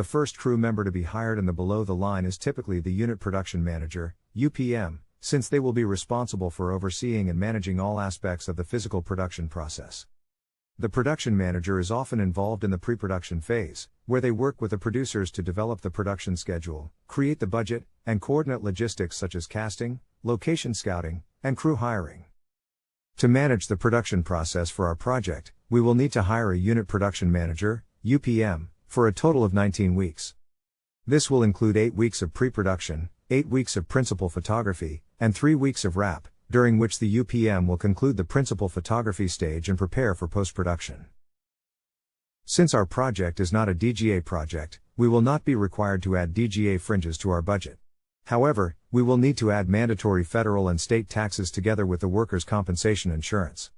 The first crew member to be hired in the below the line is typically the Unit Production Manager, UPM, since they will be responsible for overseeing and managing all aspects of the physical production process. The production manager is often involved in the pre-production phase, where they work with the producers to develop the production schedule, create the budget, and coordinate logistics such as casting, location scouting, and crew hiring. To manage the production process for our project, we will need to hire a Unit Production Manager, UPM, for a total of 19 weeks. This will include 8 weeks of pre-production, 8 weeks of principal photography, and 3 weeks of wrap, during which the UPM will conclude the principal photography stage and prepare for post-production. Since our project is not a DGA project, we will not be required to add DGA fringes to our budget. However, we will need to add mandatory federal and state taxes together with the workers' compensation insurance.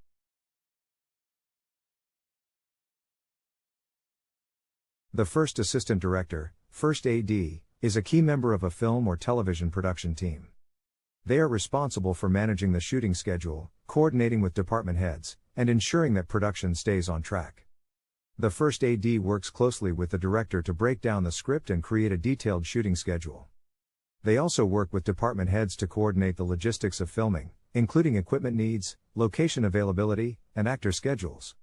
The first assistant director, first AD, is a key member of a film or television production team. They are responsible for managing the shooting schedule, coordinating with department heads, and ensuring that production stays on track. The first AD works closely with the director to break down the script and create a detailed shooting schedule. They also work with department heads to coordinate the logistics of filming, including equipment needs, location availability, and actor schedules.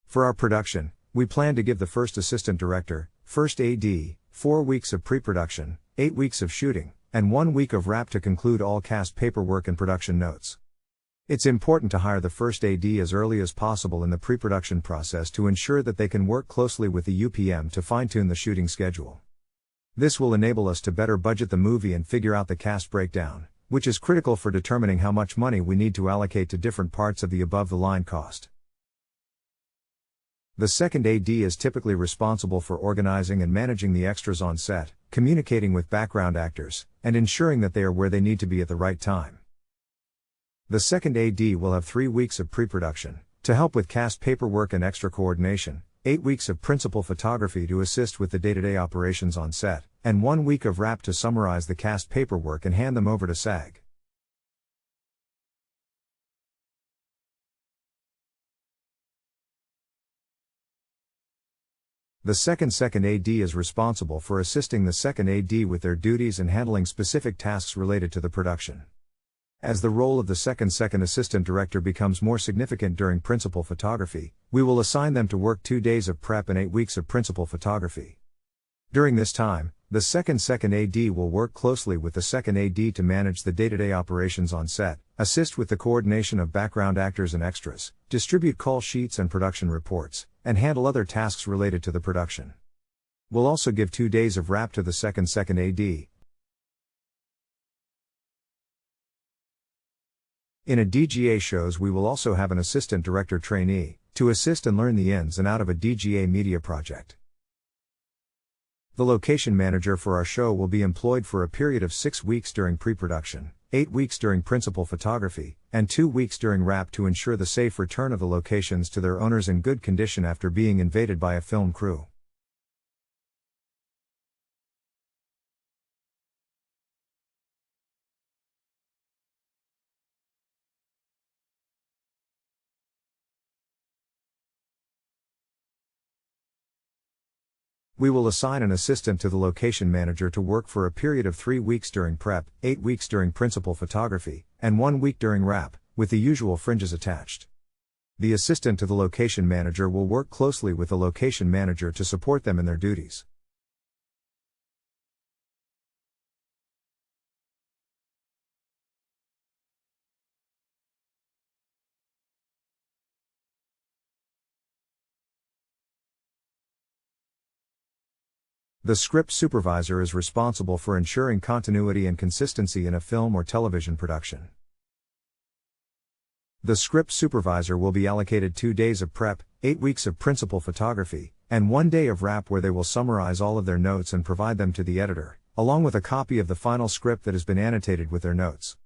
For our production, we plan to give the first assistant director, first AD, 4 weeks of pre-production, 8 weeks of shooting, and 1 week of wrap to conclude all cast paperwork and production notes. It's important to hire the first AD as early as possible in the pre-production process to ensure that they can work closely with the UPM to fine-tune the shooting schedule. This will enable us to better budget the movie and figure out the cast breakdown, which is critical for determining how much money we need to allocate to different parts of the above-the-line cost. The second AD is typically responsible for organizing and managing the extras on set, communicating with background actors, and ensuring that they are where they need to be at the right time. The second AD will have 3 weeks of pre-production, to help with cast paperwork and extra coordination, 8 weeks of principal photography to assist with the day-to-day operations on set, and 1 week of wrap to summarize the cast paperwork and hand them over to SAG. The second AD is responsible for assisting the second AD with their duties and handling specific tasks related to the production. As the role of the second assistant director becomes more significant during principal photography, we will assign them to work 2 days of prep and 8 weeks of principal photography. During this time, the second AD will work closely with the second AD to manage the day-to-day operations on set, assist with the coordination of background actors and extras, distribute call sheets and production reports, and handle other tasks related to the production. We'll also give 2 days of wrap to the second AD. In a DGA shows we will also have an assistant director trainee, to assist and learn the ins and out of a DGA media project. The location manager for our show will be employed for a period of 6 weeks during pre-production, 8 weeks during principal photography, and 2 weeks during wrap to ensure the safe return of the locations to their owners in good condition after being invaded by a film crew. We will assign an assistant to the location manager to work for a period of 3 weeks during prep, 8 weeks during principal photography, and 1 week during wrap, with the usual fringes attached. The assistant to the location manager will work closely with the location manager to support them in their duties. The script supervisor is responsible for ensuring continuity and consistency in a film or television production. The script supervisor will be allocated 2 days of prep, 8 weeks of principal photography, and 1 day of wrap where they will summarize all of their notes and provide them to the editor, along with a copy of the final script that has been annotated with their notes.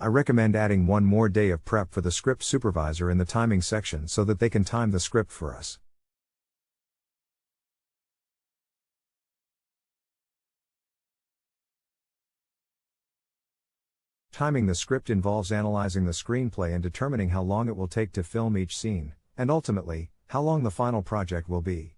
I recommend adding 1 more day of prep for the script supervisor in the timing section so that they can time the script for us. Timing the script involves analyzing the screenplay and determining how long it will take to film each scene, and ultimately, how long the final project will be.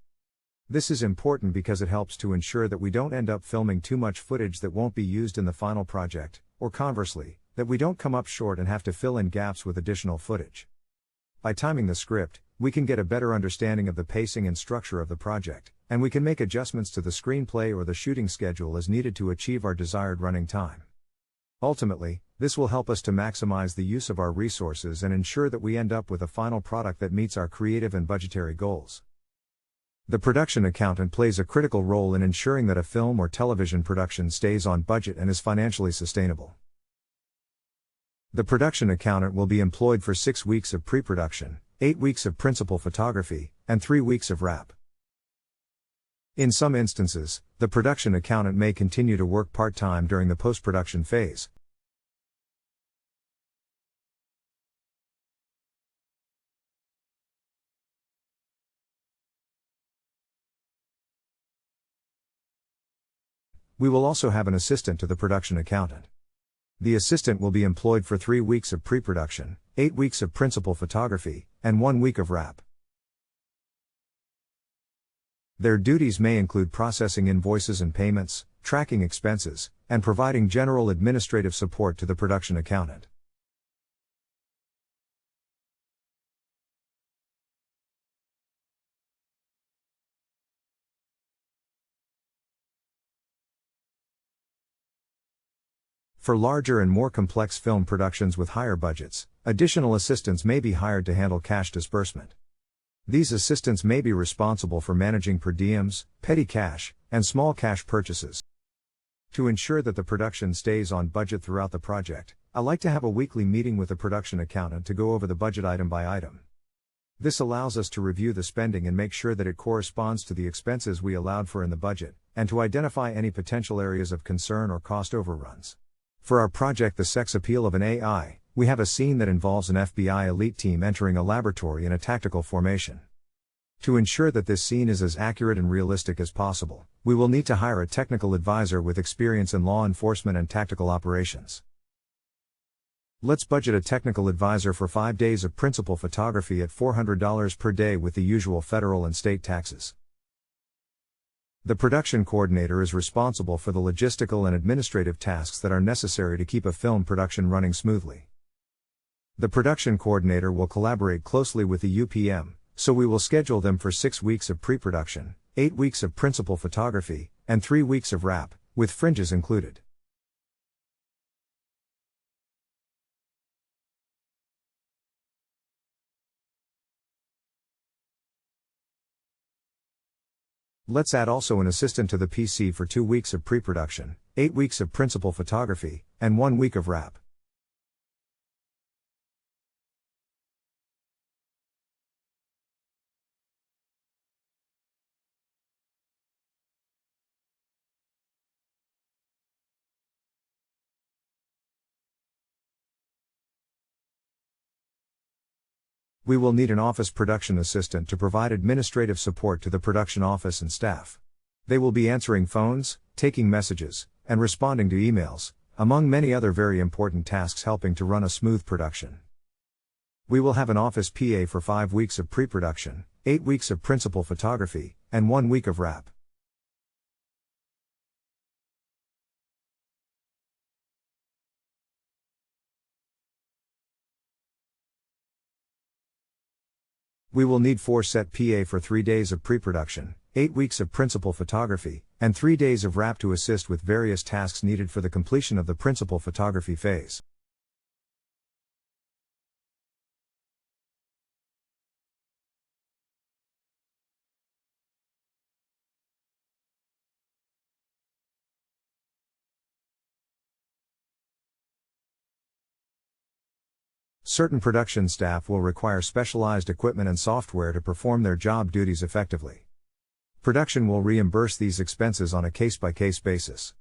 This is important because it helps to ensure that we don't end up filming too much footage that won't be used in the final project, or conversely, that we don't come up short and have to fill in gaps with additional footage. By timing the script, we can get a better understanding of the pacing and structure of the project, and we can make adjustments to the screenplay or the shooting schedule as needed to achieve our desired running time. Ultimately, this will help us to maximize the use of our resources and ensure that we end up with a final product that meets our creative and budgetary goals. The production accountant plays a critical role in ensuring that a film or television production stays on budget and is financially sustainable. The production accountant will be employed for 6 weeks of pre-production, 8 weeks of principal photography, and 3 weeks of wrap. In some instances, the production accountant may continue to work part-time during the post-production phase. We will also have an assistant to the production accountant. The assistant will be employed for 3 weeks of pre-production, 8 weeks of principal photography, and 1 week of wrap. Their duties may include processing invoices and payments, tracking expenses, and providing general administrative support to the production accountant. For larger and more complex film productions with higher budgets, additional assistants may be hired to handle cash disbursement. These assistants may be responsible for managing per diems, petty cash, and small cash purchases. To ensure that the production stays on budget throughout the project, I like to have a weekly meeting with the production accountant to go over the budget item by item. This allows us to review the spending and make sure that it corresponds to the expenses we allowed for in the budget, and to identify any potential areas of concern or cost overruns. For our project The Sex Appeal of an AI, we have a scene that involves an FBI elite team entering a laboratory in a tactical formation. To ensure that this scene is as accurate and realistic as possible, we will need to hire a technical advisor with experience in law enforcement and tactical operations. Let's budget a technical advisor for 5 days of principal photography at $400 per day with the usual federal and state taxes. The production coordinator is responsible for the logistical and administrative tasks that are necessary to keep a film production running smoothly. The production coordinator will collaborate closely with the UPM, so we will schedule them for 6 weeks of pre-production, 8 weeks of principal photography, and 3 weeks of wrap, with fringes included. Let's add also an assistant to the PC for 2 weeks of pre-production, 8 weeks of principal photography, and 1 week of wrap. We will need an office production assistant to provide administrative support to the production office and staff. They will be answering phones, taking messages, and responding to emails, among many other very important tasks helping to run a smooth production. We will have an office PA for 5 weeks of pre-production, 8 weeks of principal photography, and 1 week of wrap. We will need 4 set PA for 3 days of pre-production, 8 weeks of principal photography, and 3 days of wrap to assist with various tasks needed for the completion of the principal photography phase. Certain production staff will require specialized equipment and software to perform their job duties effectively. Production will reimburse these expenses on a case-by-case basis.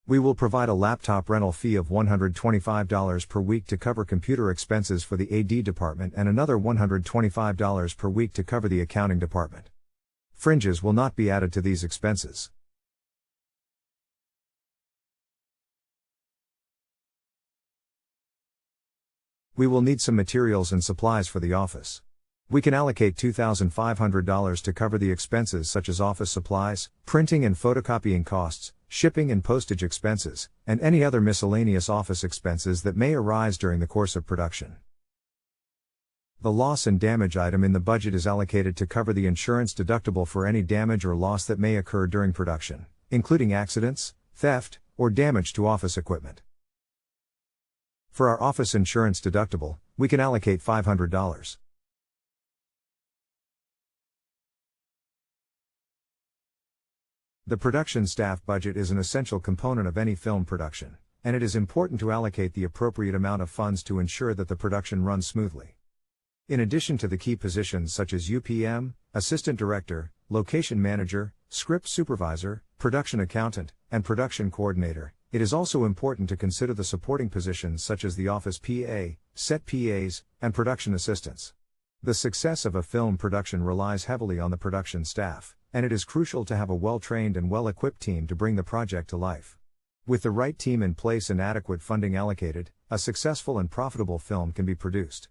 We will provide a laptop rental fee of $125 per week to cover computer expenses for the AD department and another $125 per week to cover the accounting department. Fringes will not be added to these expenses. We will need some materials and supplies for the office. We can allocate $2,500 to cover the expenses such as office supplies, printing and photocopying costs, shipping and postage expenses, and any other miscellaneous office expenses that may arise during the course of production. The loss and damage item in the budget is allocated to cover the insurance deductible for any damage or loss that may occur during production, including accidents, theft, or damage to office equipment. For our office insurance deductible, we can allocate $500. The production staff budget is an essential component of any film production, and it is important to allocate the appropriate amount of funds to ensure that the production runs smoothly. In addition to the key positions such as UPM, Assistant Director, Location Manager, Script Supervisor, Production Accountant, and Production Coordinator, it is also important to consider the supporting positions such as the Office PA, Set PAs, and Production Assistants. The success of a film production relies heavily on the production staff, and it is crucial to have a well-trained and well-equipped team to bring the project to life. With the right team in place and adequate funding allocated, a successful and profitable film can be produced.